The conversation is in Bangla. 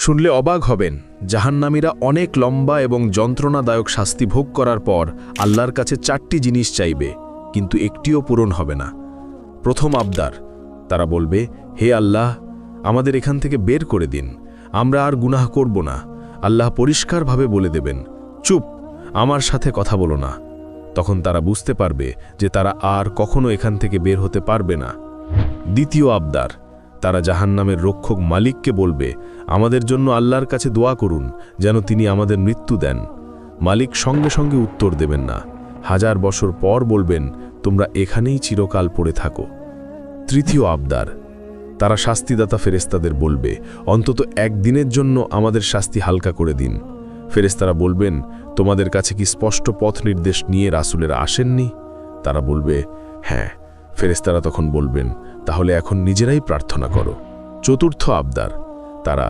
শুনলে অবাক হবেন, জাহান্নামীরা অনেক লম্বা এবং যন্ত্রণাদায়ক শাস্তি ভোগ করার পর আল্লাহর কাছে 4টি জিনিস চাইবে, কিন্তু একটিও পূরণ হবে না। প্রথম আবদার, তারা বলবে, হে আল্লাহ, আমাদের এখান থেকে বের করে দিন, আমরা আর গুনাহ করব না। আল্লাহ পরিষ্কারভাবে বলে দেবেন, চুপ, আমার সাথে কথা বলো না। তখন তারা বুঝতে পারবে যে তারা আর কখনো এখান থেকে বের হতে পারবে না। দ্বিতীয় আবদার, তারা জাহান্নামের রক্ষক মালিককে বলবে, আমাদের জন্য আল্লাহর কাছে দোয়া করুন যেন তিনি আমাদের মৃত্যু দেন। মালিক সঙ্গে সঙ্গে উত্তর দেবেন না, 1000 বছর পর বলবেন, তোমরা এখানেই চিরকাল পড়ে থাকো। তৃতীয় আবদার, তারা শাস্তিদাতা ফেরেশতাদের বলবে, অন্তত একদিনের জন্য আমাদের শাস্তি হালকা করে দিন। ফেরেশতারা বলবেন, তোমাদের কাছে কি স্পষ্ট পথ নির্দেশ নিয়ে রাসূলেরা আসেননি? তারা বলবে, হ্যাঁ। ফেরেশতারা তখন বলবেন, তাহলে এখন নিজেরাই প্রার্থনা করো। চতুর্থ আবদার, তারা